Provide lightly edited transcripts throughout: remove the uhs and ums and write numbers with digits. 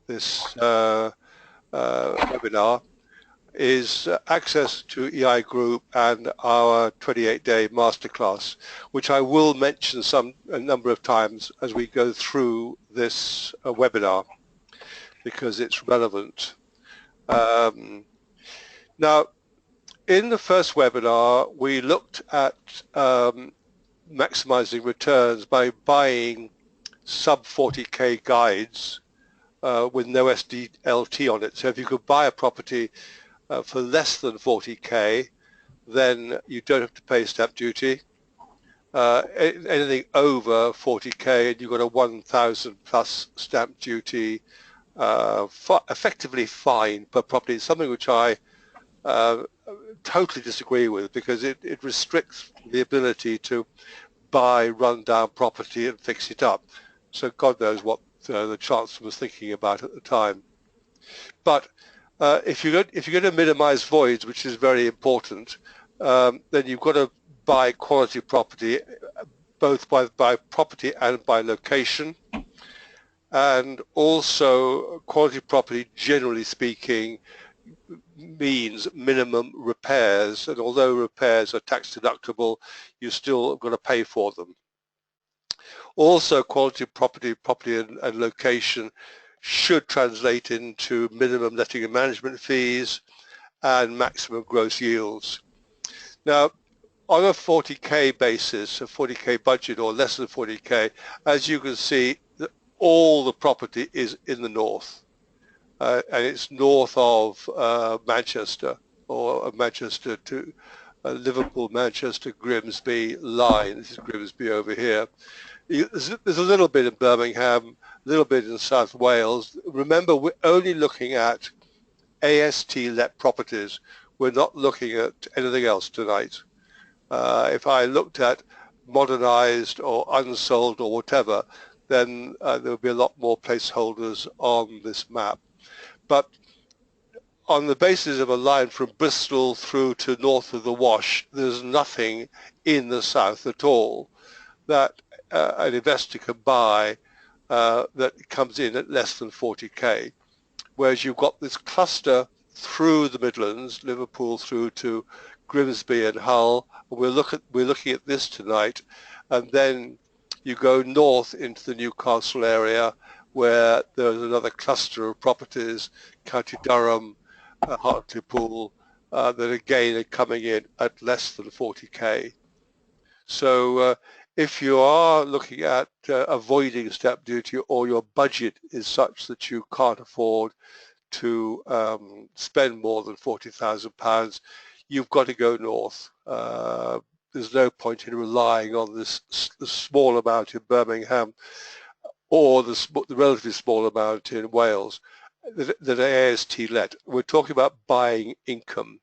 this webinar is access to EI Group and our 28-day masterclass, which I will mention a number of times as we go through this webinar because it's relevant. Now, in the first webinar, we looked at maximizing returns by buying sub 40k guides with no SDLT on it. So if you could buy a property for less than 40k, then you don't have to pay stamp duty. Anything over 40k and you've got a 1,000 plus stamp duty effectively fine per property, something which I totally disagree with, because it restricts the ability to buy rundown property and fix it up. So God knows what the Chancellor was thinking about at the time. But if you're going to minimise voids, which is very important, then you've got to buy quality property, both by property and by location. And also quality property, generally speaking, means minimum repairs, and although repairs are tax deductible, you still got to pay for them. Also, quality property and location should translate into minimum letting and management fees and maximum gross yields. Now, on a 40k basis, a 40k budget or less than 40k, as you can see, all the property is in the north. And it's north of Manchester, or Manchester to Liverpool, Manchester, Grimsby line. This is Grimsby over here. There's a little bit in Birmingham, a little bit in South Wales. Remember, we're only looking at AST-let properties. We're not looking at anything else tonight. If I looked at modernised or unsold or whatever, then there would be a lot more placeholders on this map. But on the basis of a line from Bristol through to north of the Wash, there's nothing in the south at all that an investor can buy that comes in at less than 40k. Whereas you've got this cluster through the Midlands, Liverpool through to Grimsby and Hull. We're looking at this tonight, and then you go north into the Newcastle area, where there's another cluster of properties, County Durham, Hartlepool, that again are coming in at less than 40k. So if you are looking at avoiding stamp duty, or your budget is such that you can't afford to spend more than £40,000, you've got to go north. There's no point in relying on the small amount in Birmingham or the relatively small amount in Wales that AST let. We're talking about buying income.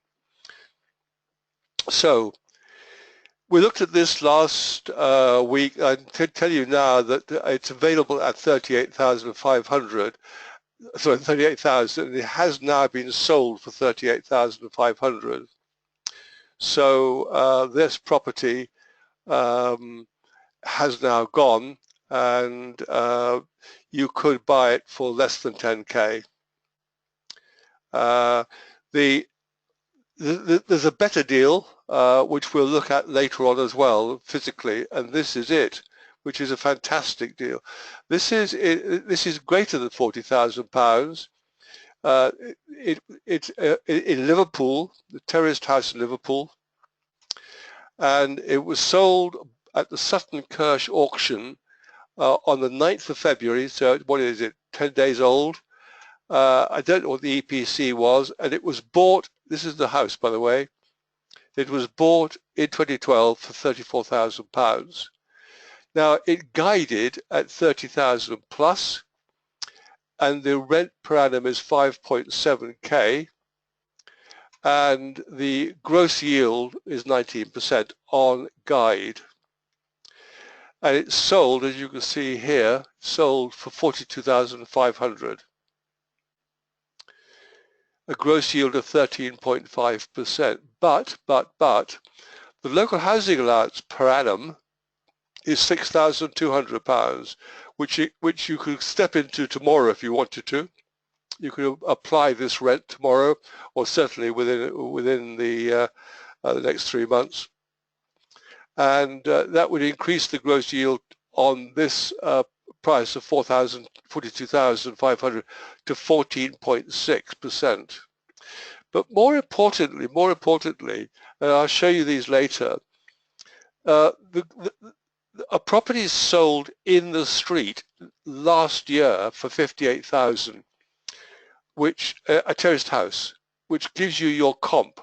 So we looked at this last week. I can tell you now that it's available at 38,500. Sorry, 38,000. It has now been sold for 38,500. So this property has now gone, and you could buy it for less than 10k. There's a better deal, which we'll look at later on as well, physically, and this is it, which is a fantastic deal. This is greater than £40,000. It's in Liverpool, the terraced house in Liverpool, and it was sold at the Sutton Kirsch auction on the 9th of February, so what is it, 10 days old? I don't know what the EPC was, and it was bought, this is the house by the way, it was bought in 2012 for £34,000. Now it guided at 30,000 plus, and the rent per annum is 5.7k, and the gross yield is 19% on guide. And it's sold, as you can see here, sold for 42,500. A gross yield of 13.5%. But the local housing allowance per annum is £6,200, which you could step into tomorrow if you wanted to. You could apply this rent tomorrow, or certainly within the next 3 months, and that would increase the gross yield on this price of 42,500 to 14.6%. But more importantly, and I'll show you these later, a property sold in the street last year for 58,000, which a terraced house, which gives you your comp.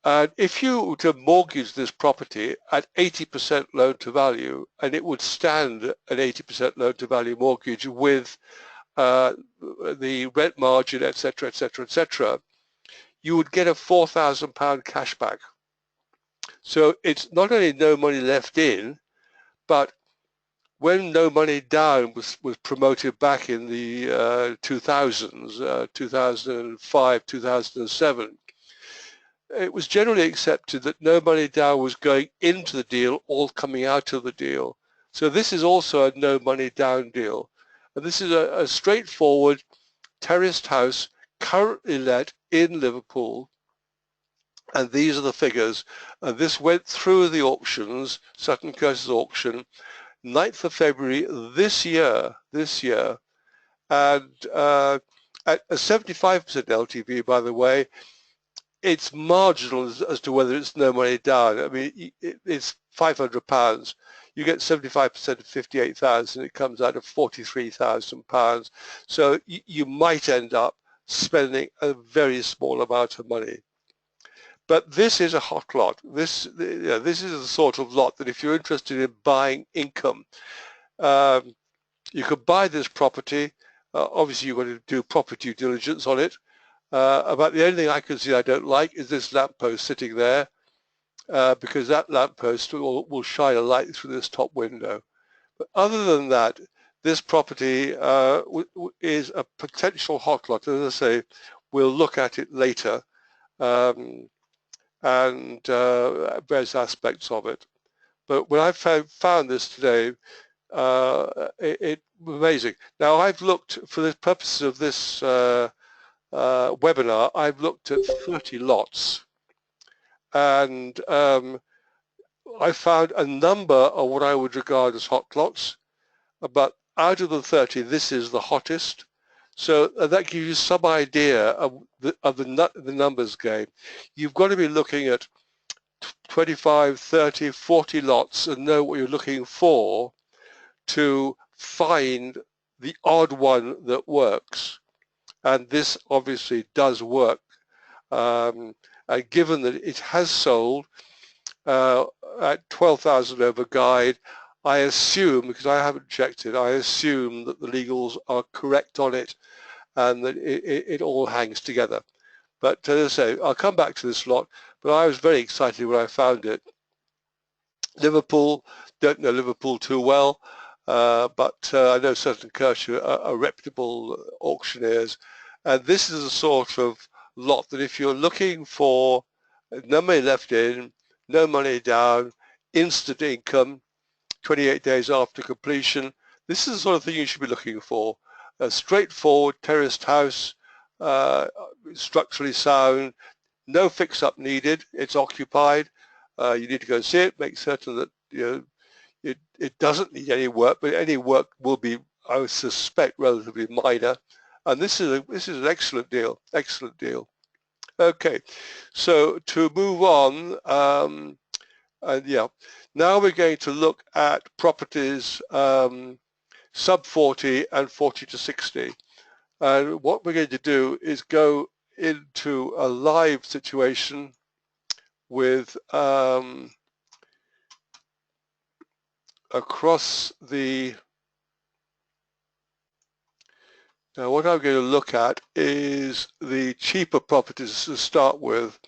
And if you were to mortgage this property at 80% loan to value, and it would stand an 80% loan to value mortgage with the rent margin, etc., etc., etc., you would get a £4,000 cash back. So it's not only no money left in, but when no money down was promoted back in the 2000s, 2005, 2007, it was generally accepted that no money down was going into the deal or coming out of the deal. So this is also a no money down deal. And this is a straightforward terraced house currently let in Liverpool. And these are the figures. And this went through the auctions, Sutton Curtis auction, 9th of February this year. And at a 75% LTV, by the way, it's marginal as to whether it's no money down. I mean, it's £500. You get 75% of 58,000, it comes out of £43,000. So you might end up spending a very small amount of money. But this is a hot lot. This is the sort of lot that if you're interested in buying income, you could buy this property. Obviously, you've got to do proper due diligence on it. About the only thing I can see I don't like is this lamppost sitting there, because that lamppost will shine a light through this top window. But other than that, this property is a potential hot lot. As I say, we'll look at it later, and various aspects of it. But when I found this today, it was amazing. Now, I've looked, for the purposes of this webinar, I've looked at 30 lots, and I found a number of what I would regard as hot lots, but out of the 30, this is the hottest. So that gives you some idea of the numbers game. You've got to be looking at 25, 30, 40 lots and know what you're looking for to find the odd one that works. And this obviously does work. And given that it has sold at 12,000 over guide, I assume, because I haven't checked it, I assume that the legals are correct on it and that it all hangs together. But as I say, I'll come back to this lot, but I was very excited when I found it. Liverpool, don't know Liverpool too well, but I know Sutton Curtis are reputable auctioneers, and this is a sort of lot that if you're looking for no money left in, no money down, instant income, 28 days after completion, this is the sort of thing you should be looking for. A straightforward terraced house, structurally sound, no fix-up needed, it's occupied. You need to go and see it, make certain that it doesn't need any work, but any work will be, I would suspect, relatively minor. And this is an excellent deal, excellent deal. Okay, so to move on, now we're going to look at properties sub 40 and 40 to 60. And what we're going to do is go into a live situation with across the, now what I'm going to look at is the cheaper properties to start with.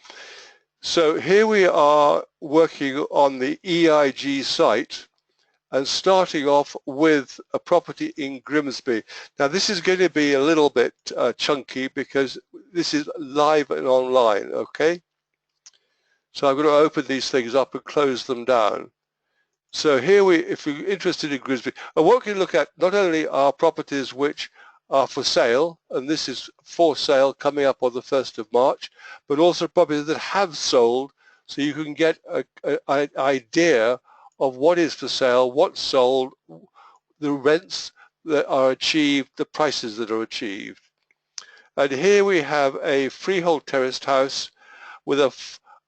So here we are working on the EIG site and starting off with a property in Grimsby. Now this is going to be a little bit chunky because this is live and online, okay? So I'm going to open these things up and close them down. So here if you're interested in Grimsby, and what we can look at not only are properties which are for sale, and this is for sale coming up on the 1st of March, but also properties that have sold, so you can get an idea of what is for sale, what's sold, the rents that are achieved, the prices that are achieved. And here we have a freehold terraced house with a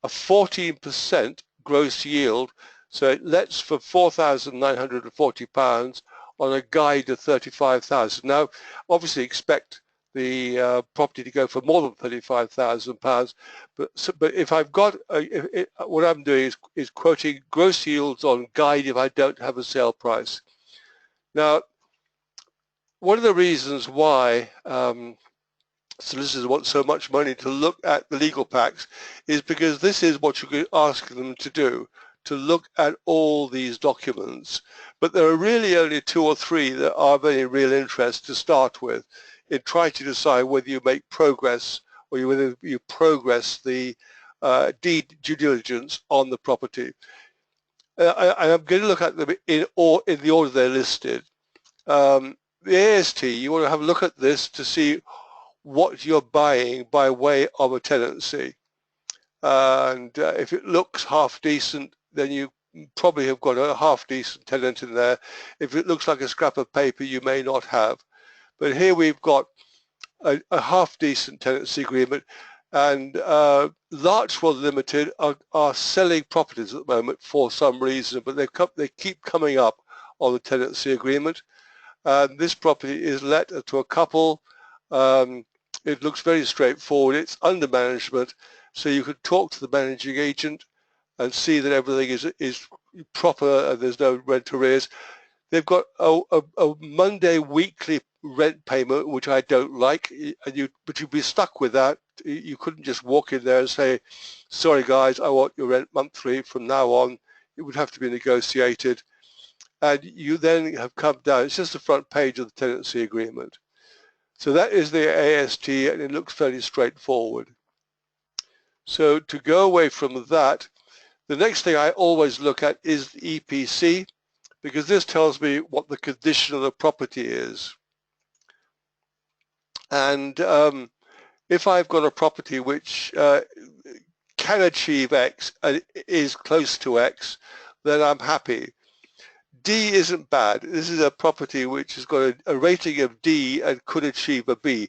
14% gross yield, so it lets for £4,940 on a guide of 35,000. Now, obviously expect the property to go for more than £35,000, but if I've got, what I'm doing is quoting gross yields on guide if I don't have a sale price. Now, one of the reasons why solicitors want so much money to look at the legal packs is because this is what you're asking them to do, to look at all these documents. But there are really only 2 or 3 that are of any real interest to start with in trying to decide whether you make progress or whether you progress the due diligence on the property. I'm going to look at them in the order they're listed. The AST, you want to have a look at this to see what you're buying by way of a tenancy, and if it looks half decent, then you probably have got a half decent tenant in there. If it looks like a scrap of paper, you may not have. But here we've got a half decent tenancy agreement, and Larchwell Limited are selling properties at the moment for some reason, but they keep coming up on the tenancy agreement. This property is let to a couple. It looks very straightforward. It's under management, so you could talk to the managing agent and see that everything is proper and there's no rent arrears. They've got a Monday weekly rent payment, which I don't like, but you'd be stuck with that. You couldn't just walk in there and say, sorry guys, I want your rent monthly from now on. It would have to be negotiated. And you then have come down, it's just the front page of the tenancy agreement. So that is the AST, and it looks fairly straightforward. So to go away from that, the next thing I always look at is the EPC, because this tells me what the condition of the property is. And if I've got a property which can achieve X and is close to X, then I'm happy. D isn't bad. This is a property which has got a rating of D and could achieve a B.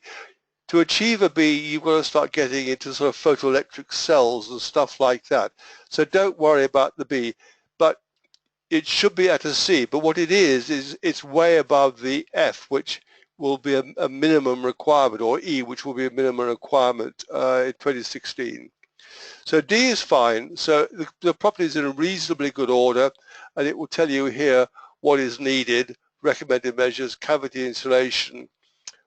To achieve a B, you've got to start getting into sort of photoelectric cells and stuff like that. So don't worry about the B, but it should be at a C. But what it is it's way above the F, which will be a minimum requirement, or E, which will be a minimum requirement in 2016. So D is fine. So the property is in a reasonably good order, and it will tell you here what is needed, recommended measures, cavity insulation,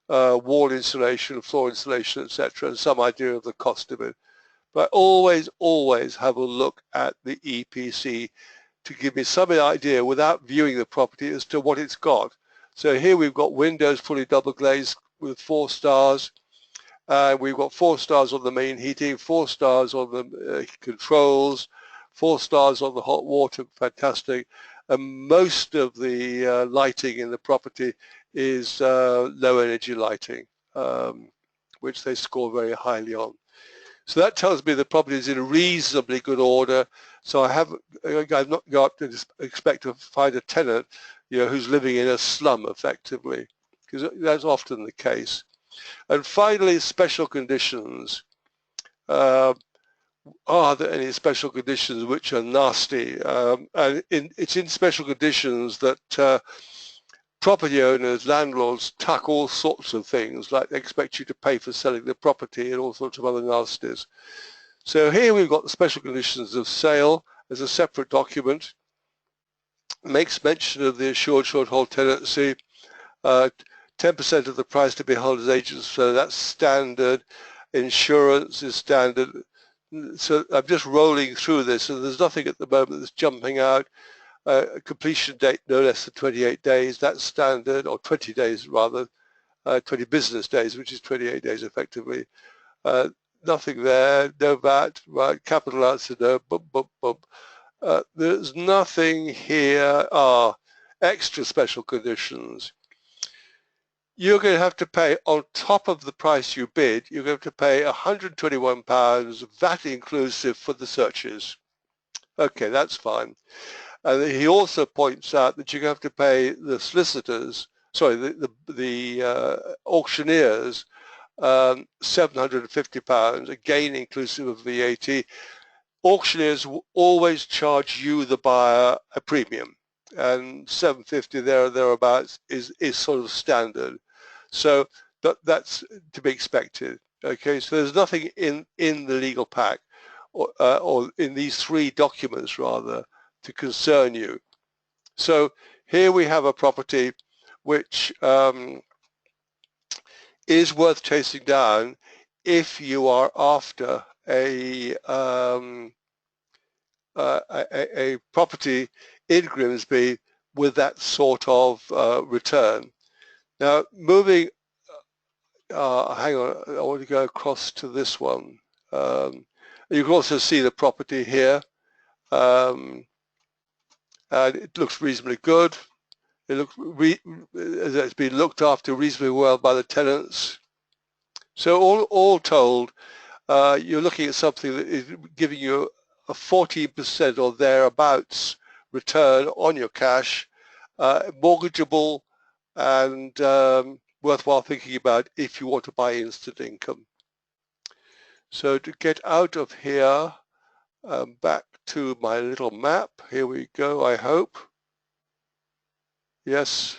wall insulation, floor insulation, etc., and some idea of the cost of it. But always have a look at the EPC to give me some idea without viewing the property as to what it's got. So here we've got windows fully double glazed with 4 stars. We've got 4 stars on the main heating, 4 stars on the controls, 4 stars on the hot water, fantastic. And most of the lighting in the property is low energy lighting, which they score very highly on. So that tells me the property is in reasonably good order. So I've not got to expect to find a tenant, who's living in a slum effectively, because that's often the case. And finally, special conditions. Are there any special conditions which are nasty? And it's in special conditions that property owners, landlords tuck all sorts of things, like they expect you to pay for selling the property and all sorts of other nasties. So here we've got the special conditions of sale as a separate document. Makes mention of the assured short hold tenancy, 10% of the price to be held as agents, so that's standard. Insurance is standard. So I'm just rolling through this, and there's nothing at the moment that's jumping out. Completion date no less than 28 days, that's standard, or 20 days rather, 20 business days, which is 28 days effectively. Nothing there, no VAT, right, capital answer, no, bump, bump, bump. There's nothing here, extra special conditions. you're going to have to pay, on top of the price you bid, you're going to have to pay £121, VAT inclusive, for the searches. Okay, that's fine. And he also points out that you're going to have to pay the solicitors, sorry, the auctioneers, £750, again inclusive of VAT. Auctioneers will always charge you, the buyer, a premium, and £750 there or thereabouts is sort of standard. So that's to be expected. Okay, so there's nothing in the legal pack, or in these three documents rather, to concern you. So here we have a property which is worth chasing down if you are after a property in Grimsby with that sort of return. Now, moving, hang on, I want to go across to this one. You can also see the property here, and it looks reasonably good. It looks it's been looked after reasonably well by the tenants. So all told, you're looking at something that is giving you a 14% or thereabouts return on your cash, mortgageable, and worthwhile thinking about if you want to buy instant income. So to get out of here, back to my little map. Here we go, I hope. Yes.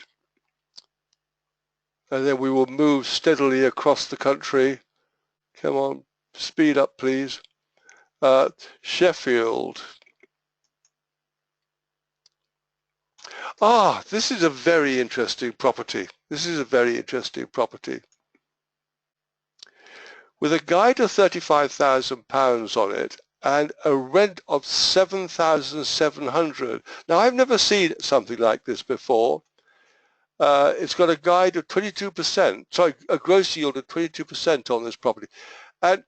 And then we will move steadily across the country. Come on, speed up, please. Sheffield. This is a very interesting property. This is a very interesting property. With a guide of £35,000 on it and a rent of £7,700. Now, I've never seen something like this before. It's got a guide of 22%, sorry, a gross yield of 22% on this property. And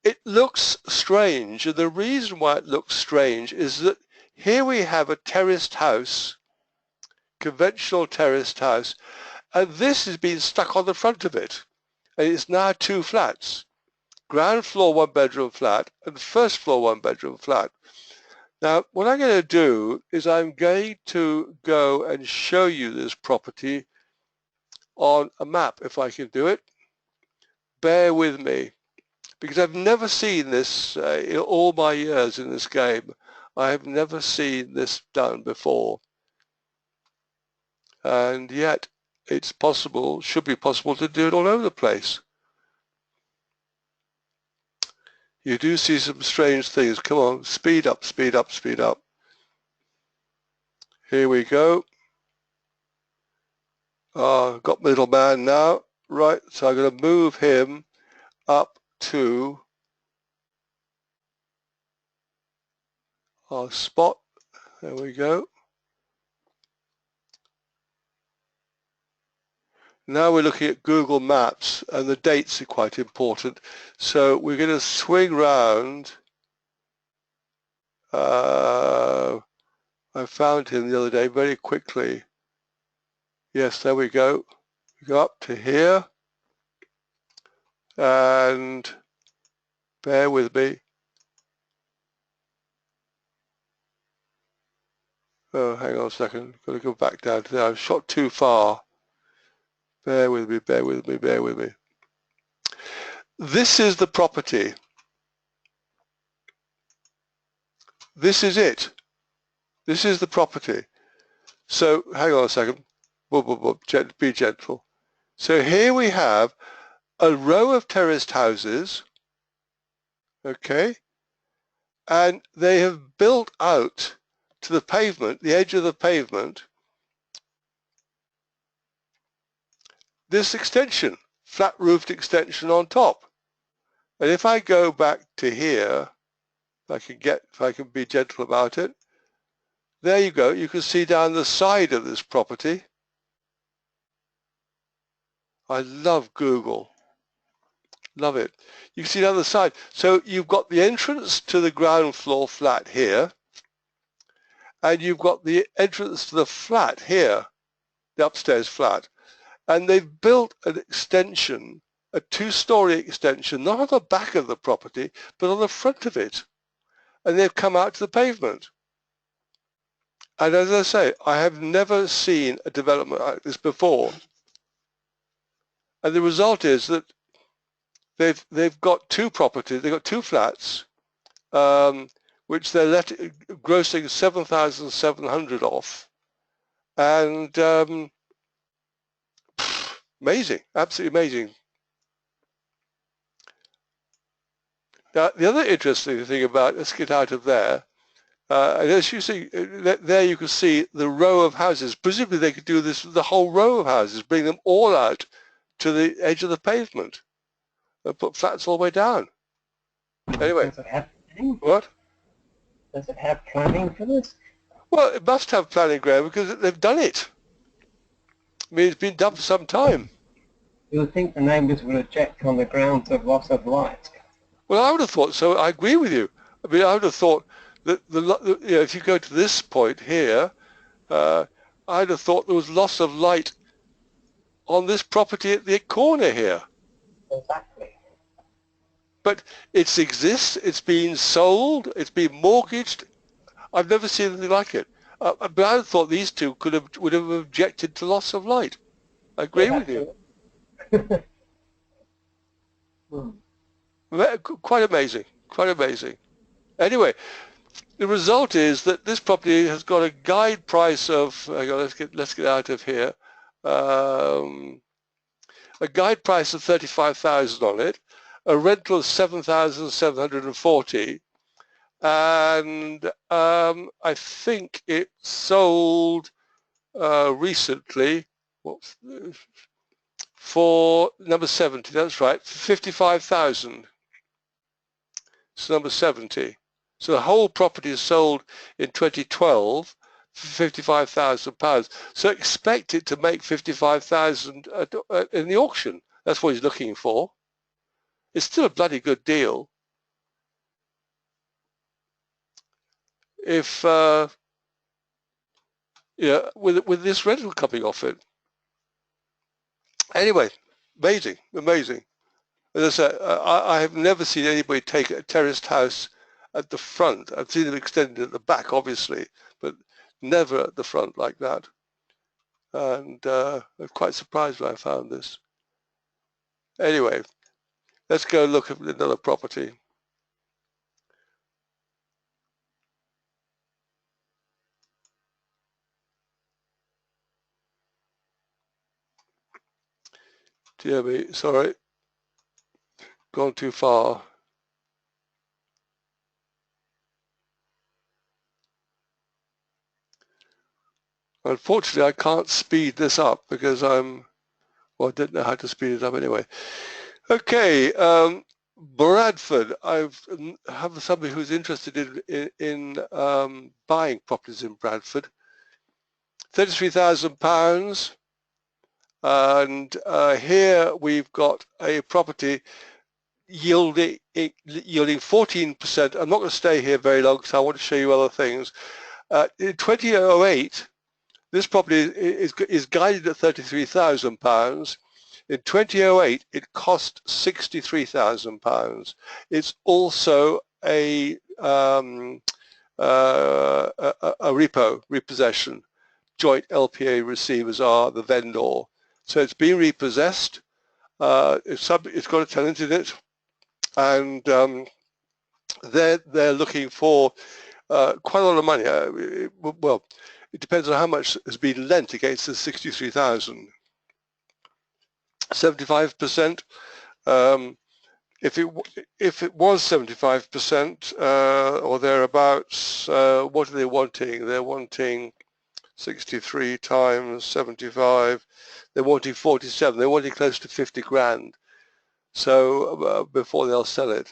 it looks strange, and the reason why it looks strange is that here we have a terraced house, conventional terraced house, and this has been stuck on the front of it. And it's now two flats, ground floor one bedroom flat and first floor one bedroom flat. Now, what I'm going to do is I'm going to go and show you this property on a map, if I can do it. Bear with me, because I've never seen this in all my years in this game. I have never seen this done before. And yet it's possible, should be possible, to do it all over the place. You do see some strange things. Come on, speed up, speed up, speed up. Here we go. Got middleman now. Right, so I'm going to move him up to our spot. There we go. Now we're looking at Google Maps, and the dates are quite important. So we're going to swing round. I found him the other day very quickly. Yes, there we go. We go up to here, and bear with me. Oh, hang on a second. Got to go back down to there. I've shot too far. Bear with me, bear with me, bear with me. This is the property. This is it. This is the property. So, hang on a second. Be gentle. So here we have a row of terraced houses, okay, and they have built out to the pavement, the edge of the pavement, this extension, flat roofed extension on top. And if I go back to here, if I can be gentle about it, there you go. You can see down the side of this property. I love Google. Love it. You can see down the side. So you've got the entrance to the ground floor flat here, and you've got the entrance to the flat here, the upstairs flat. and they've built an extension, a two-story extension, not on the back of the property, but on the front of it. And they've come out to the pavement. And as I say, I have never seen a development like this before. And the result is that they've got two properties, they've got two flats, which they're grossing 7,700 off. And amazing, absolutely amazing. Now, the other interesting thing about, let's get out of there, and as you see, there you can see the row of houses. Presumably they could do this with the whole row of houses, bring them all out to the edge of the pavement and put flats all the way down. Anyway, does it have planning? What? Does it have planning for this? Well, it must have planning, Graham, because they've done it. I mean, it's been done for some time. You would think the neighbours would object on the grounds of loss of light. Well, I would have thought so. I agree with you. I mean, I would have thought that if you go to this point here, I'd have thought there was loss of light on this property at the corner here. Exactly. But it exists. It's been sold. It's been mortgaged. I've never seen anything like it. But I thought these two would have objected to loss of light. I agree with you. Quite amazing. Quite amazing. Anyway, the result is that this property has got a guide price of. Let's get out of here. A guide price of 35,000 on it. A rental of 7,740. And I think it sold recently for number 70. That's right, 55,000. It's number 70. So the whole property is sold in 2012 for £55,000. So expect it to make 55,000 in the auction. That's what he's looking for. It's still a bloody good deal. If with this rental coming off it. Anyway, amazing. As I said, I have never seen anybody take a terraced house at the front. I've seen them extended at the back, obviously, but never at the front like that. And I'm quite surprised when I found this. Anyway, let's go look at another property. Dear me, sorry, gone too far. Unfortunately, I can't speed this up because I didn't know how to speed it up anyway. Okay, Bradford. I have somebody who's interested in buying properties in Bradford. £33,000. And here we've got a property yielding 14%. I'm not going to stay here very long because I want to show you other things. In 2008, this property is guided at £33,000. In 2008, it cost £63,000. It's also a repossession. Joint LPA receivers are the vendor. So it's been repossessed. It's got a tenant in it, and they're looking for quite a lot of money. Well, it depends on how much has been lent against the 63,000. 75%. If it was 75% or thereabouts, what are they wanting? They're wanting 63 times 75. They're wanting 47. They're wanting close to 50 grand. So before they'll sell it.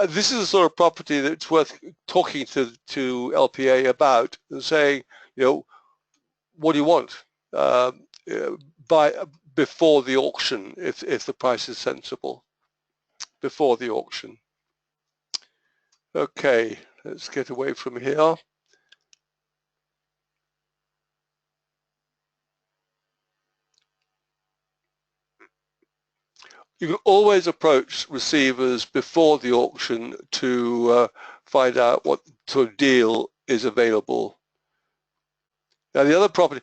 This is the sort of property that's worth talking to LPA about and saying, what do you want? Buy before the auction if the price is sensible. Before the auction. Okay, let's get away from here. You can always approach receivers before the auction to find out what sort of deal is available. Now the other property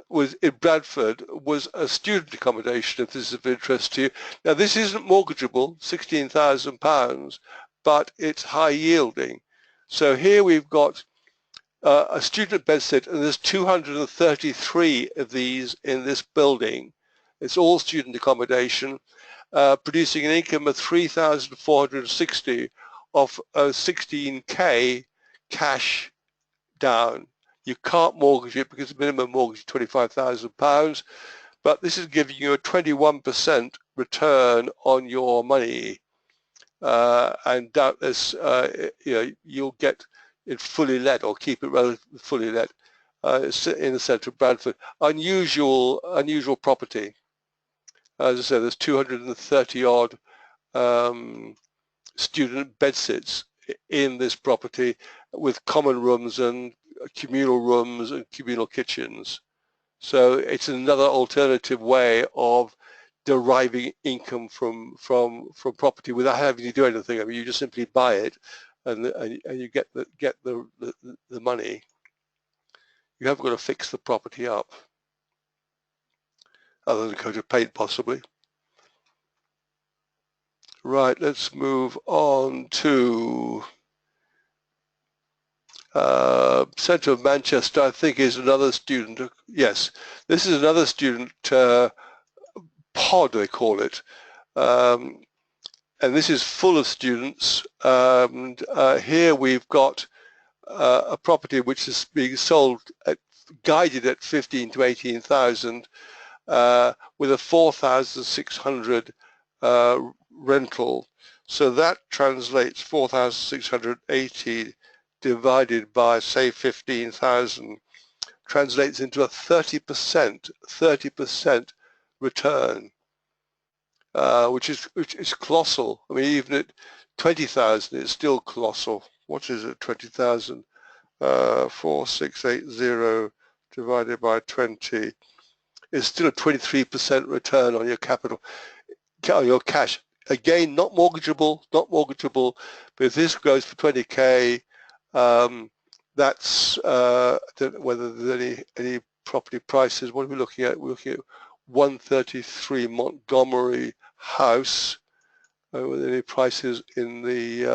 was in Bradford was a student accommodation, if this is of interest to you. Now this isn't mortgageable, £16,000, but it's high yielding. So here we've got a student bedsit, and there's 233 of these in this building. It's all student accommodation, producing an income of 3,460 off 16k cash down. You can't mortgage it because the minimum mortgage is £25,000, but this is giving you a 21% return on your money, and doubtless you'll get it fully let or keep it relatively fully let. It's in the centre of Bradford. Unusual property. As I said, there's 230 odd student bedsits in this property with common rooms and communal rooms and communal kitchens. So it's another alternative way of deriving income from property without having to do anything. I mean, you just simply buy it, and you get the money. You haven't got to fix the property up, other than coat of paint possibly. Right, let's move on to centre of Manchester. I think is another student. Yes, this is another student pod, they call it, and this is full of students. Here we've got a property which is being sold guided at 15 to 18,000 with a 4,600 rental. So that translates 4,680 divided by, say, 15,000 translates into a 30% return, which is colossal. I mean, even at 20,000, it's still colossal. What is it? 20,000, 4,680 divided by 20 is still a 23% return on your capital, on your cash. Again, not mortgageable, but if this goes for 20k, that's, I don't know whether there's any property prices. What are we looking at? We're looking at 133 Montgomery House. With any prices in the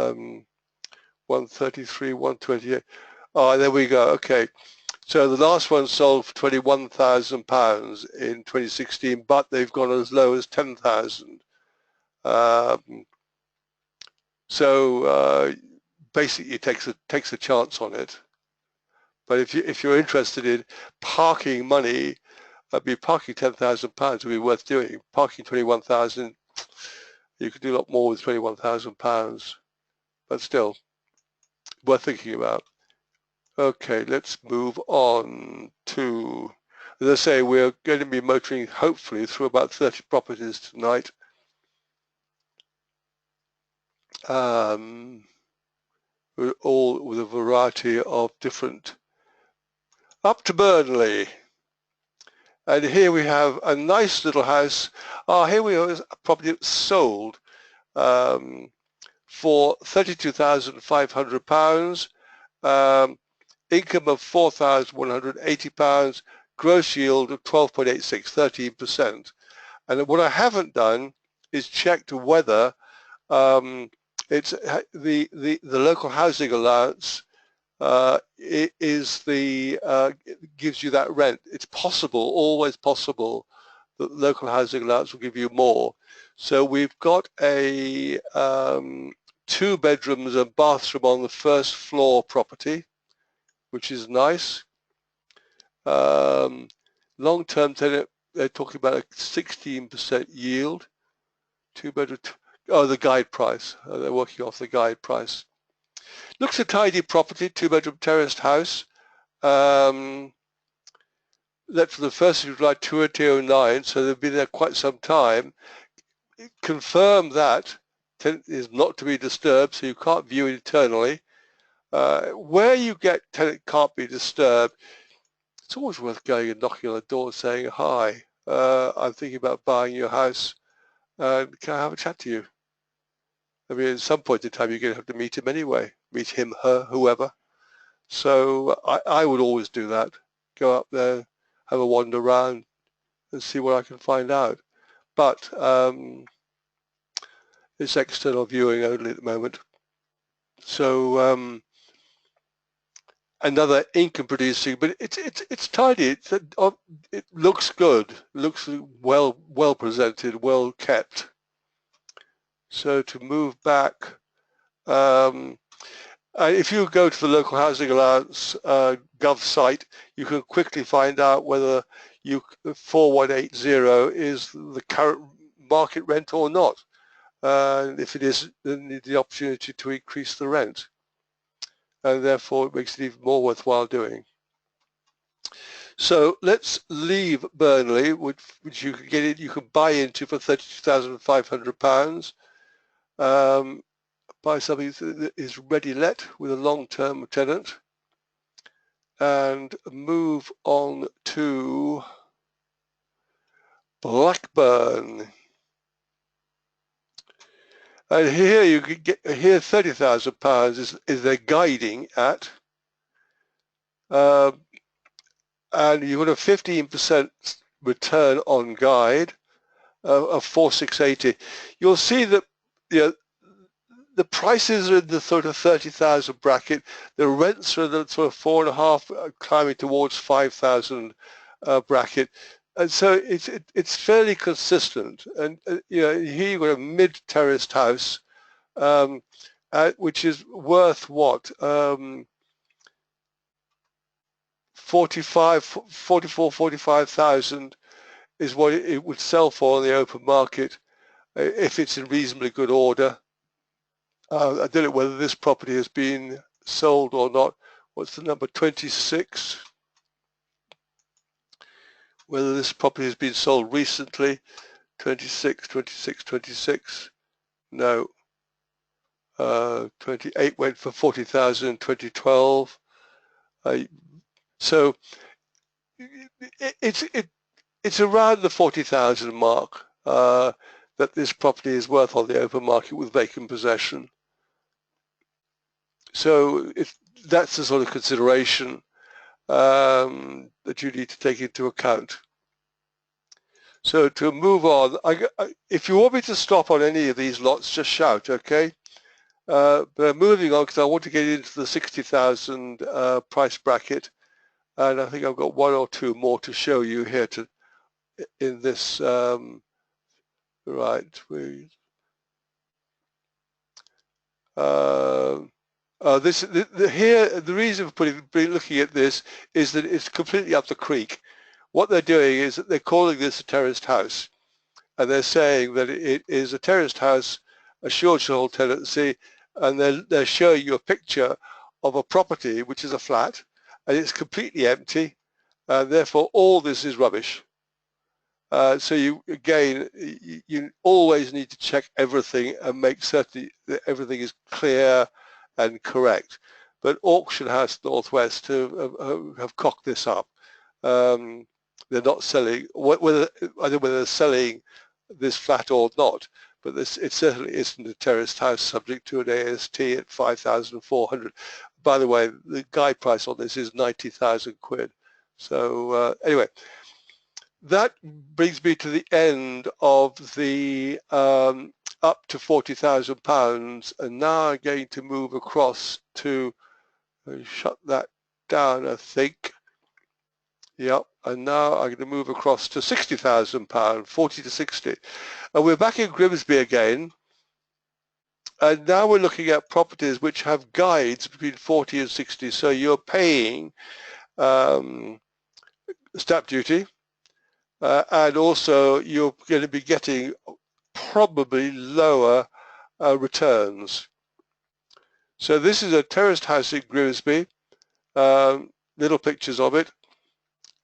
133, 128. Oh, there we go. Okay. So the last one sold for £21,000 in 2016, but they've gone as low as 10,000. So basically, it takes a chance on it. But if you're interested in parking money, parking £10,000 would be worth doing. Parking 21,000, you could do a lot more with £21,000, but still worth thinking about. Okay, let's move on to, as I say, we're going to be motoring hopefully through about 30 properties tonight. All with a variety of different, up to Burnley. And here we have a nice little house. Here we have a property that's sold for £32,500. Income of £4,180, gross yield of 12.86, 13%. And what I haven't done is checked whether it's the local housing allowance gives you that rent. It's possible, always possible, that local housing allowance will give you more. So we've got a 2 bedrooms and bathroom on the first floor property, which is nice. Long-term tenant, they're talking about a 16% yield. 2 bedroom, the guide price. They're working off the guide price. Looks a tidy property, 2 bedroom terraced house. Let for the 1st of July 2009, so they've been there quite some time. Confirm that tenant is not to be disturbed, so you can't view it internally. Where you get tenant can't be disturbed, it's always worth going and knocking on the door saying, hi, I'm thinking about buying your house. Can I have a chat to you? I mean, at some point in time, you're going to have to meet him anyway, meet him, her, whoever. So I would always do that. Go up there, have a wander around and see what I can find out. But it's external viewing only at the moment. So another income producing, but it's tidy. It looks good. It looks well presented, well kept. So to move back, if you go to the Local Housing Allowance Gov site, you can quickly find out whether 4180 is the current market rent or not. If it is, then the opportunity to increase the rent, and therefore it makes it even more worthwhile doing. So let's leave Burnley, which you can get in, you can buy into for £32,500. Buy something that is ready let with a long-term tenant, and move on to Blackburn. And here you can get £30,000 is their guiding at, and you've got a 15% return on guide of 4,680. You'll see that the prices are in the sort of 30,000 bracket. The rents are in the sort of 4.5, climbing towards 5,000 bracket. And so it's fairly consistent. And here you've got a mid-terraced house, which is worth what? 45,000 is what it would sell for on the open market if it's in reasonably good order. I don't know whether this property has been sold or not. What's the number? 26. Whether this property has been sold recently. 26. No. 28 went for 40,000 in 2012. So it's around the 40,000 mark that this property is worth on the open market with vacant possession. So that's the sort of consideration that you need to take into account. So to move on, if you want me to stop on any of these lots, just shout, okay? But I'm moving on because I want to get into the 60,000 price bracket, and I think I've got one or two more to show you here in this. Right, here the reason for looking at this is that it's completely up the creek. What they're doing is that they're calling this a terraced house, and they're saying that it is a terraced house, assured short tenancy, and they're showing you a picture of a property which is a flat, and it's completely empty, and therefore all this is rubbish. So you always need to check everything and make certain that everything is clear and correct. But Auction House Northwest have cocked this up. They're not selling, I don't know whether they're selling this flat or not, but it certainly isn't a terraced house subject to an AST at 5,400. By the way, the guide price on this is 90,000 quid. So anyway, that brings me to the end of the up to £40,000, and now I'm going to move across to shut that down, I think. Yep, and now I'm going to move across to £60,000, 40 to 60. And we're back in Grimsby again, and now we're looking at properties which have guides between 40 and 60. So you're paying stamp duty, and also you're going to be getting probably lower returns. So this is a terraced house in Grimsby, little pictures of it,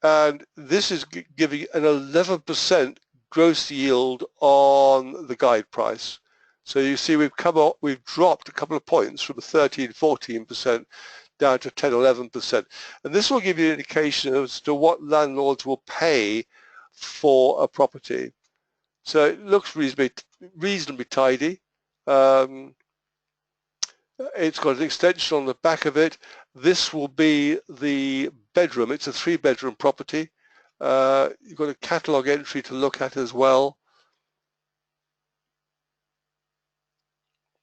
and this is giving an 11% gross yield on the guide price. So you see we've dropped a couple of points from 13-14% down to 10-11%, and this will give you an indication as to what landlords will pay for a property. So it looks reasonably tidy. It's got an extension on the back of it. This will be the bedroom. It's a 3-bedroom property. You've got a catalogue entry to look at as well.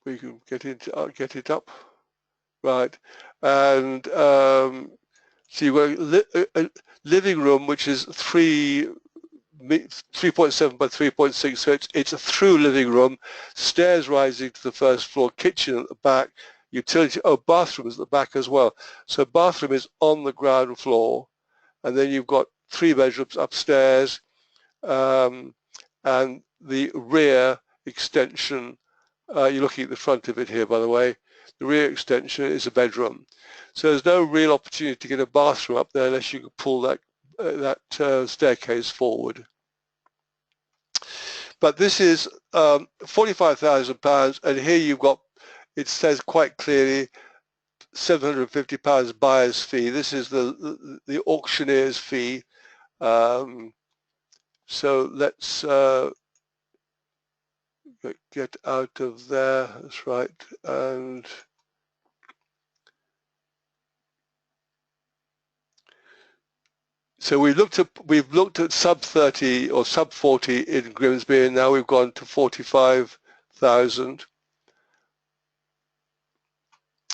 We can get it up, right? And so you've got a living room which is 3.7 by 3.6, so it's a through living room, stairs rising to the first floor, kitchen at the back, utility, bathroom is at the back as well. So bathroom is on the ground floor, and then you've got 3 bedrooms upstairs, and the rear extension, you're looking at the front of it here, by the way, the rear extension is a bedroom. So there's no real opportunity to get a bathroom up there unless you can pull that staircase forward. But this is £45,000, and here you've got, it says quite clearly, £750 buyer's fee. This is the auctioneer's fee. So let's get out of there. That's right, and so we've looked at sub 30 or sub 40 in Grimsby, and now we've gone to 45,000.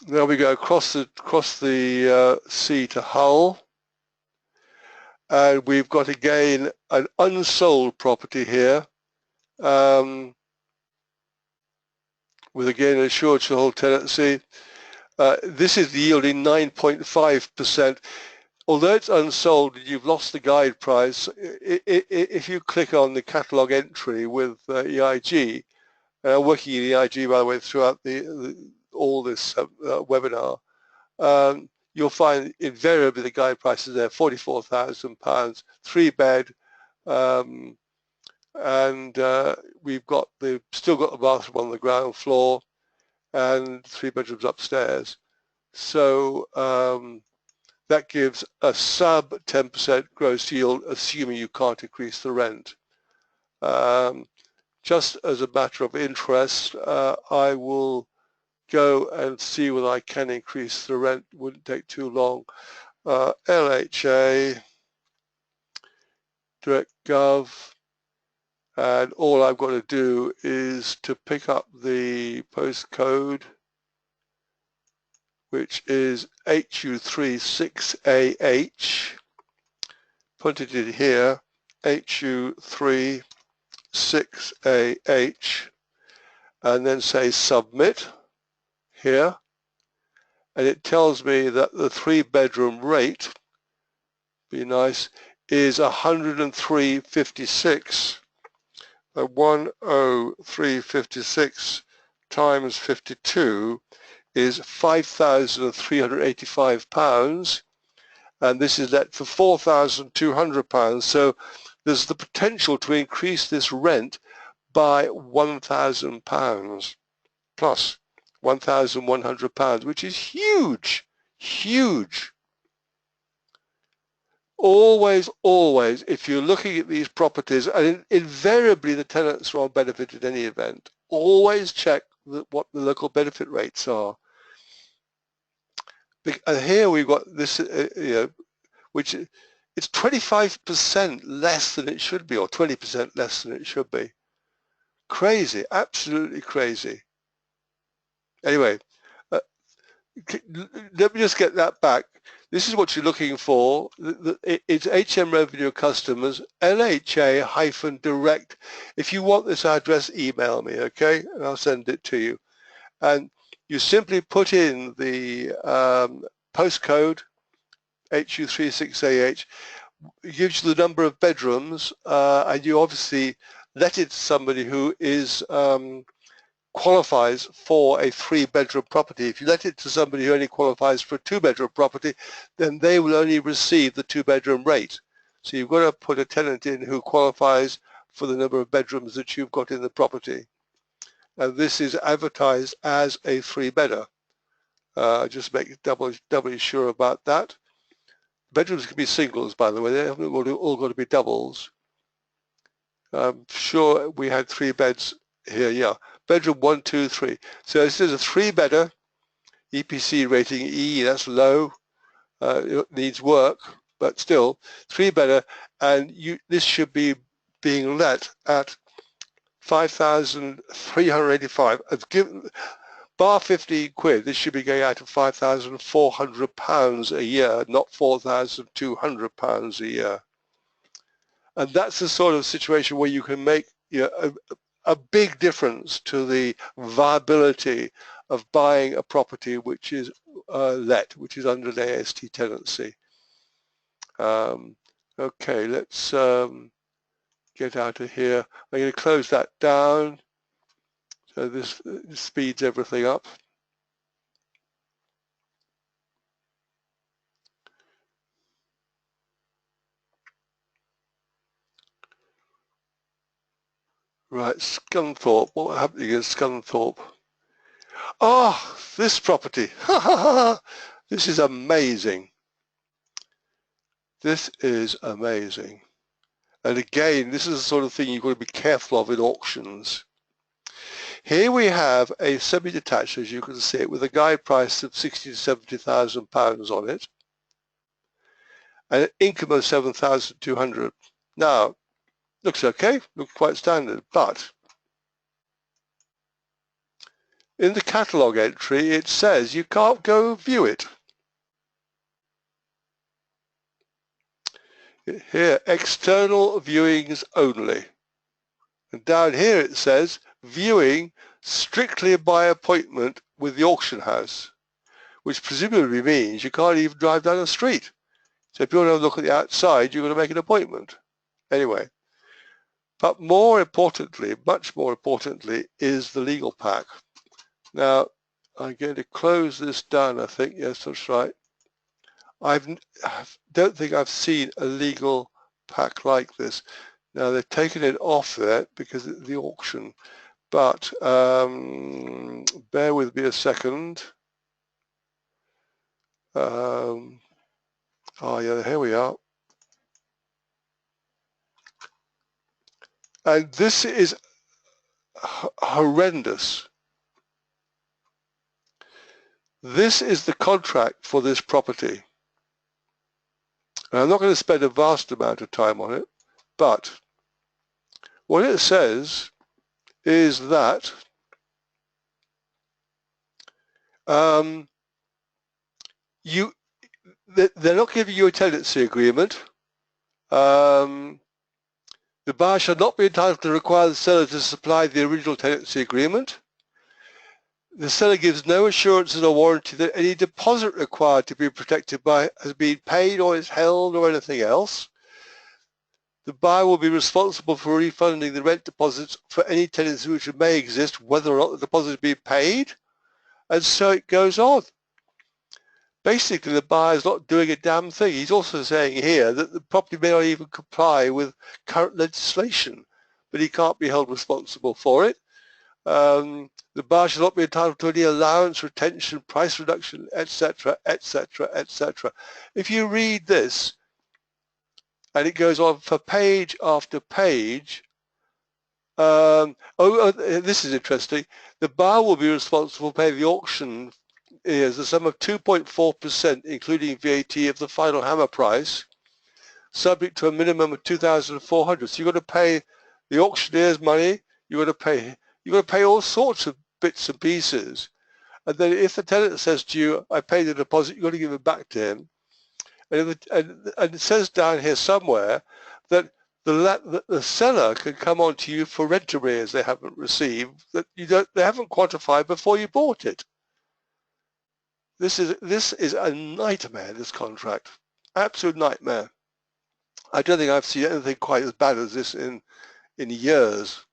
Now we go across the sea to Hull, and we've got again an unsold property here, with again an assured shareholder tenancy. This is yielding 9.5%. Although it's unsold and you've lost the guide price, if you click on the catalogue entry with EIG, and I'm working in EIG, by the way, throughout all this webinar, you'll find invariably the guide price is there, £44,000, 3-bed, and we've got still got the bathroom on the ground floor and 3 bedrooms upstairs. So that gives a sub 10% gross yield, assuming you can't increase the rent. Just as a matter of interest, I will go and see whether I can increase the rent. Wouldn't take too long. LHA, Direct Gov, and all I've got to do is to pick up the postcode, which is HU36AH, put it in here, HU36AH, and then say submit here, and it tells me that the 3-bedroom rate, be nice, is 103.56. 103.56 times 52 is £5,385, and this is let for £4,200. So there's the potential to increase this rent by £1,000 plus £1,100, which is huge, huge. Always, if you're looking at these properties, and invariably the tenants are on benefit in any event, always check what the local benefit rates are. And here we've got this, which it's 25% less than it should be, or 20% less than it should be. Crazy, absolutely crazy. Anyway, let me just get that back. This is what you're looking for. It's HM Revenue Customers, LHA-direct. If you want this address, email me, okay? And I'll send it to you. And you simply put in the postcode, HU36AH, it gives you the number of bedrooms, and you obviously let it to somebody who is qualifies for a 3-bedroom property. If you let it to somebody who only qualifies for a 2-bedroom property, then they will only receive the 2-bedroom rate. So you've got to put a tenant in who qualifies for the number of bedrooms that you've got in the property. And this is advertised as a 3-bedder. Just make doubly sure about that. Bedrooms can be singles, by the way. They haven't all got to be doubles. I'm sure we had 3 beds here, yeah. Bedroom 1, 2, 3. So this is a 3-bedder, EPC rating E, that's low. It needs work, but still 3-bedder, and this should be being let at 5,385. Bar 15 quid, this should be going out at £5,400 a year, not £4,200 a year. And that's the sort of situation where you can make a big difference to the viability of buying a property which is let, which is under an AST tenancy. Okay, let's get out of here. I'm going to close that down. So this speeds everything up. Right, Scunthorpe. What happened in Scunthorpe? Oh, this property. This is amazing. This is amazing. And again, this is the sort of thing you've got to be careful of in auctions. Here we have a semi-detached, as you can see it, with a guide price of £60,000 to £70,000 on it, and an income of £7,200. Now, looks okay, looks quite standard, but in the catalogue entry, it says you can't go view it. Here, external viewings only. And down here it says viewing strictly by appointment with the auction house, which presumably means you can't even drive down the street. So if you want to look at the outside, you're going to make an appointment. Anyway, but more importantly, much more importantly, is the legal pack. Now, I'm going to close this down, I think. Yes, that's right. I don't think I've seen a legal pack like this. Now, they've taken it off there because of the auction, but bear with me a second. Oh, yeah, here we are. And this is horrendous. This is the contract for this property. And I'm not going to spend a vast amount of time on it, but what it says is that they're not giving you a tenancy agreement. The buyer shall not be entitled to require the seller to supply the original tenancy agreement. The seller gives no assurances or warranty that any deposit required to be protected by has been paid or is held or anything else. The buyer will be responsible for refunding the rent deposits for any tenancy which may exist, whether or not the deposit is being paid, and so it goes on. Basically, the buyer is not doing a damn thing. He's also saying here that the property may not even comply with current legislation, but he can't be held responsible for it. The buyer shall not be entitled to any allowance, retention, price reduction, etc., etc., etc. If you read this, and it goes on for page after page, this is interesting. The buyer will be responsible for paying the auction is the sum of 2.4%, including VAT, of the final hammer price, subject to a minimum of 2,400. So you've got to pay the auctioneer's money. You've got to pay all sorts of bits and pieces. And then if the tenant says to you, "I paid the deposit," you've got to give it back to him. And it says down here somewhere that the seller can come on to you for rent arrears they haven't received, that they haven't quantified before you bought it. This is a nightmare, this contract. Absolute nightmare. I don't think I've seen anything quite as bad as this in years.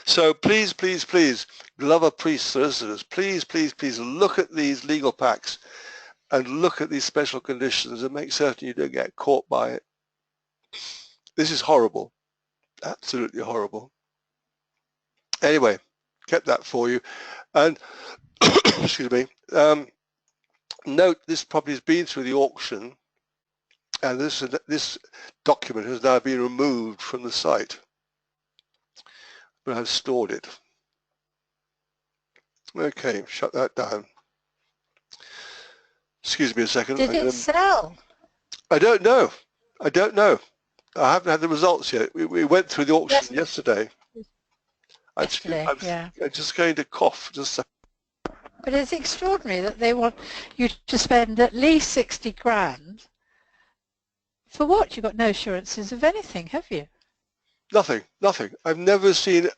So please, please, please, Glover Priest solicitors, please, please, please look at these legal packs and look at these special conditions and make certain you don't get caught by it. This is horrible. Absolutely horrible. Anyway, kept that for you. And excuse me. Note this property has been through the auction, and this document has now been removed from the site, but I've stored it. Okay, shut that down. Excuse me a second. Did it sell? I don't know. I don't know. I haven't had the results yet. We went through the auction yesterday. I'm just going to cough just a second. But it's extraordinary that they want you to spend at least 60 grand. For what? You've got no assurances of anything, have you? Nothing, nothing. I've never seen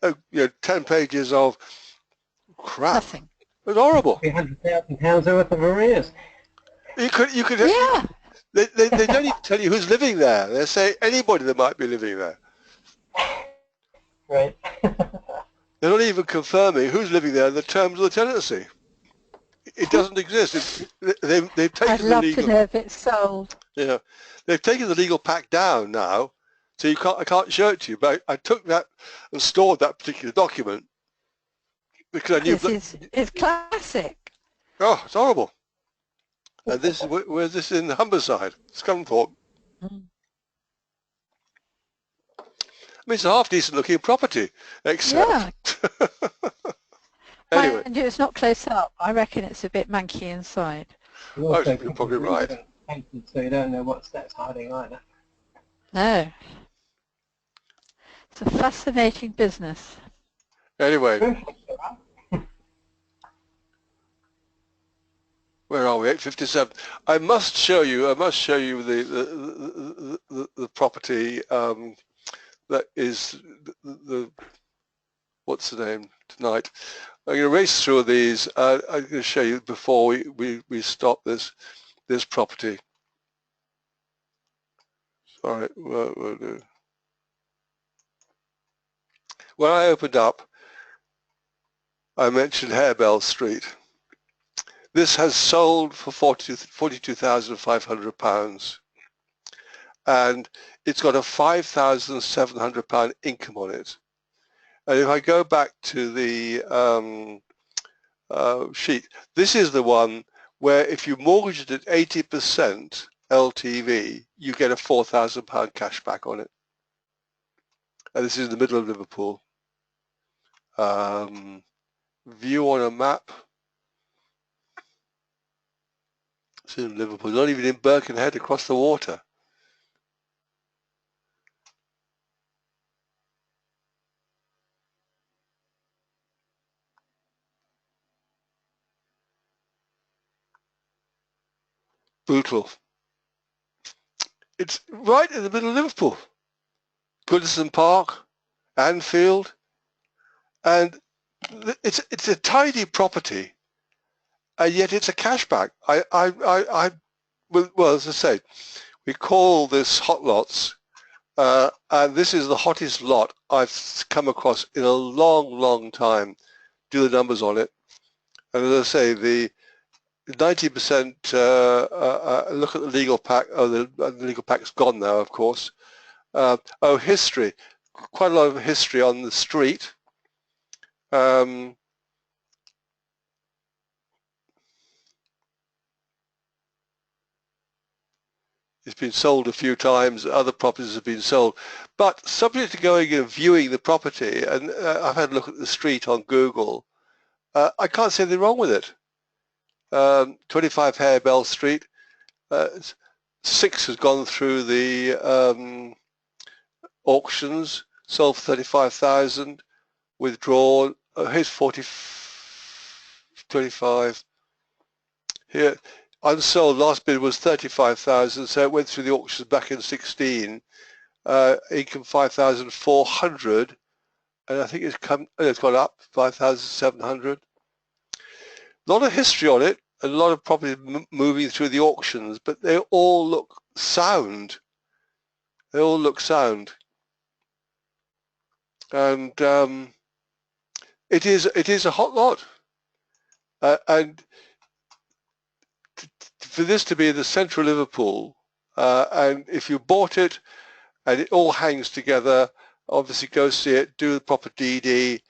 10 pages of crap. Nothing. It's horrible. £300,000 worth of arrears. You could. Yeah. They don't even tell you who's living there. They say anybody that might be living there. Right. They're not even confirming who's living there in the terms of the tenancy. It doesn't exist. They've taken I'd love to know if it's sold. Yeah, they've taken the legal pack down now, so I can't show it to you. But I took that and stored that particular document because I knew It's classic. Oh, it's horrible. And this where's this in Humberside, Scunthorpe? Mm. I mean, it's a half decent looking property, except. Yeah. Anyway, and it's not close up. I reckon it's a bit manky inside. You're probably right. So you don't know what steps hiding either. No. It's a fascinating business. Anyway. Where are we? 8:57. I must show you the property that is the what's the name tonight. I'm going to race through these. I'm going to show you before we stop this property. All right, we'll do. When I opened up, I mentioned Harebell Street. This has sold for £42,500, and it's got a £5,700 income on it. And if I go back to the sheet, this is the one where if you mortgage it at 80% LTV, you get a £4,000 cash back on it. And this is in the middle of Liverpool. View on a map. It's in Liverpool, not even in Birkenhead, across the water. Brutal. It's right in the middle of Liverpool. Goodison Park, Anfield, and it's a tidy property, and yet it's a cashback. Well, as I say, we call this Hot Lots, and this is the hottest lot I've come across in a long time. Do the numbers on it, and as I say, the 90%. Look at the legal pack. Oh, the legal pack's gone now, of course. Oh, history. Quite a lot of history on the street. It's been sold a few times. Other properties have been sold, but subject to going and viewing the property, and I've had a look at the street on Google. I can't see anything wrong with it. 25 Harebell Street. 6 has gone through the auctions, sold for 35,000, withdrawn. Here's 25. Here, unsold. Last bid was 35,000, so it went through the auctions back in 16. Income 5,400, and I think it's gone up 5,700. A lot of history on it, a lot of property moving through the auctions, but they all look sound. They all look sound, and it is a hot lot, and for this to be in the centre of Liverpool, and if you bought it and it all hangs together, obviously go see it, do the proper DD,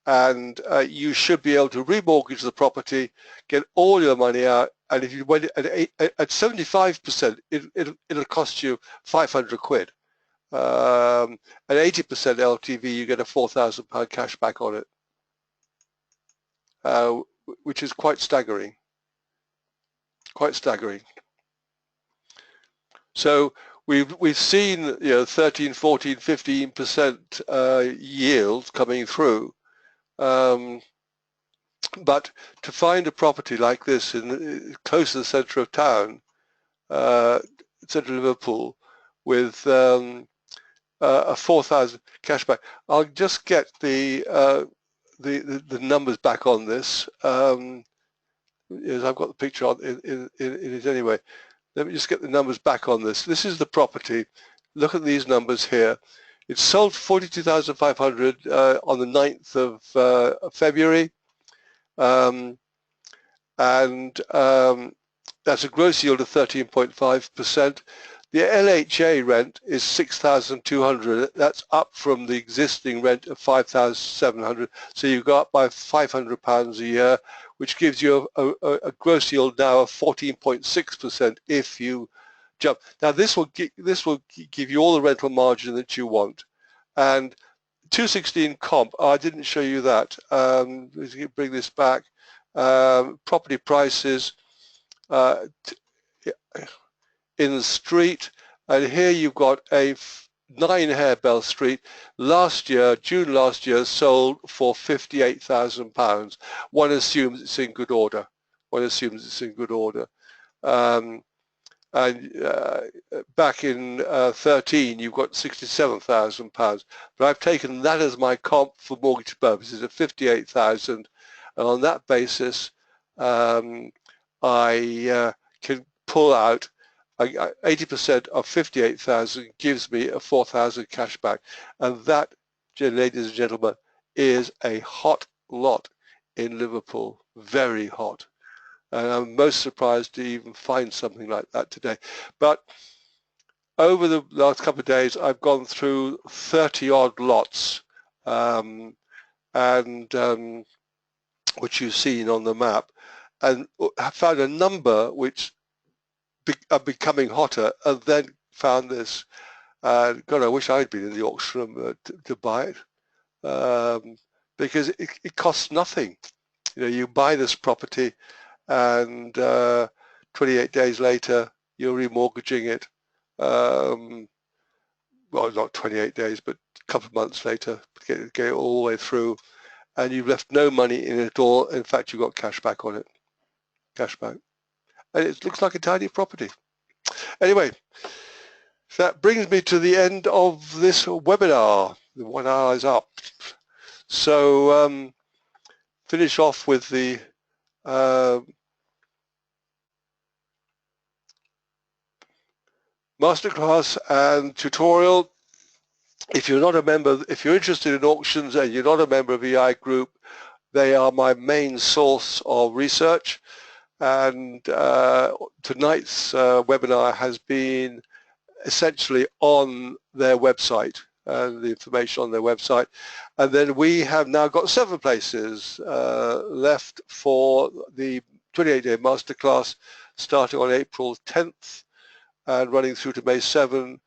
and you should be able to remortgage the property, get all your money out, and if you went at 75%, it'll cost you 500 quid. At 80% LTV, you get a £4,000 cash back on it, which is quite staggering. Quite staggering. So we've seen 13, 14, 15% yield coming through, but to find a property like this in close to the centre of town, centre of Liverpool, with a 4,000 cashback. I'll just get the numbers back on this. Yes, I've got the picture on in it anyway. Let me just get the numbers back on this. This is the property. Look at these numbers here. It's sold 42,500 on the 9th of February, and that's a gross yield of 13.5%. The LHA rent is 6,200. That's up from the existing rent of 5,700. So you go up by £500 a year, which gives you a gross yield now of 14.6% if you jump. Now this will give you all the rental margin that you want. And 216 comp. I didn't show you that. Let's bring this back. Property prices. In the street, and here you've got a 9 Harebell Street. Last year, June last year, sold for £58,000. One assumes it's in good order. One assumes it's in good order. And back in 13, you've got £67,000. But I've taken that as my comp for mortgage purposes at £58,000, and on that basis, I can pull out 80% of 58,000 gives me a 4,000 cash back, and that, ladies and gentlemen, is a hot lot in Liverpool. Very hot, and I'm most surprised to even find something like that today. But over the last couple of days, I've gone through 30 odd lots, which you've seen on the map, and have found a number which are becoming hotter, and then found this. God, I wish I'd been in the auction room to buy it, because it costs nothing. You buy this property, and 28 days later you're remortgaging it. Well, not 28 days, but a couple of months later, get it all the way through, and you've left no money in it at all. In fact, you got cash back on it. Cash back. And it looks like a tidy property. Anyway, so that brings me to the end of this webinar. The 1 hour is up. So finish off with the masterclass and tutorial. If you're not a member, if you're interested in auctions and you're not a member of EI Group, they are my main source of research. And tonight's webinar has been essentially on their website, the information on their website. And then we have now got 7 places left for the 28-day masterclass, starting on April 10th and running through to May 7,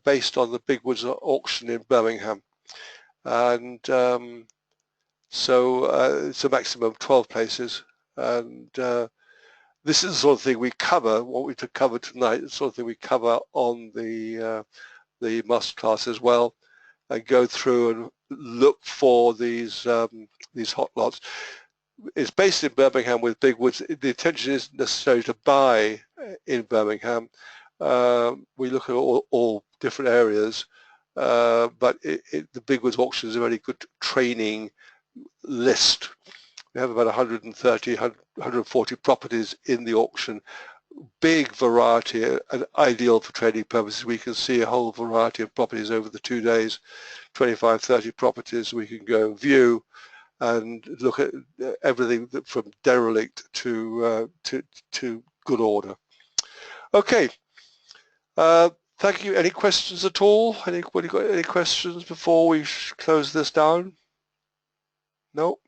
based on the Big Woods auction in Birmingham. And so it's a maximum of 12 places. And this is the sort of thing we cover, what we cover tonight, the sort of thing we cover on the masterclass as well, and go through and look for these hot lots. It's based in Birmingham with Big Woods. The intention isn't necessarily to buy in Birmingham. We look at all different areas, but the Big Woods auction is a very good training list. We have about 130, 140 properties in the auction. Big variety and ideal for trading purposes. We can see a whole variety of properties over the 2 days, 25, 30 properties we can go and view and look at everything from derelict to good order. Okay, thank you. Any questions at all? Anybody got any questions before we close this down? No?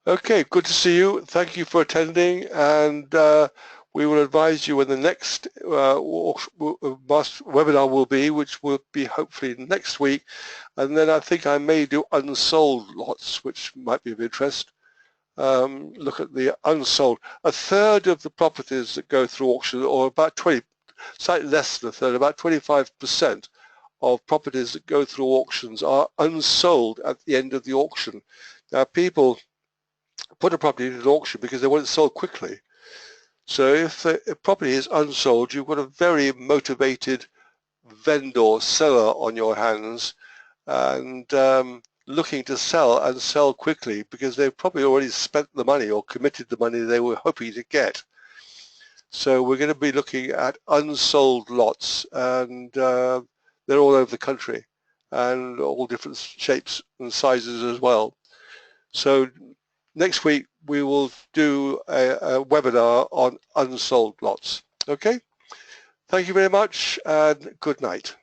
Okay, good to see you. Thank you for attending, and we will advise you when the next webinar will be, which will be hopefully next week. And then I think I may do unsold lots, which might be of interest. Look at the unsold. A third of the properties that go through auction, or about 20, slightly less than a third, about 25% of properties that go through auctions are unsold at the end of the auction. Now, people put a property into an auction because they want it sold quickly. So if the property is unsold, you've got a very motivated vendor, seller on your hands, and looking to sell and sell quickly because they've probably already spent the money or committed the money they were hoping to get. So we're going to be looking at unsold lots, and they're all over the country and all different shapes and sizes as well. So next week we will do a webinar on unsold lots. Okay? Thank you very much and good night.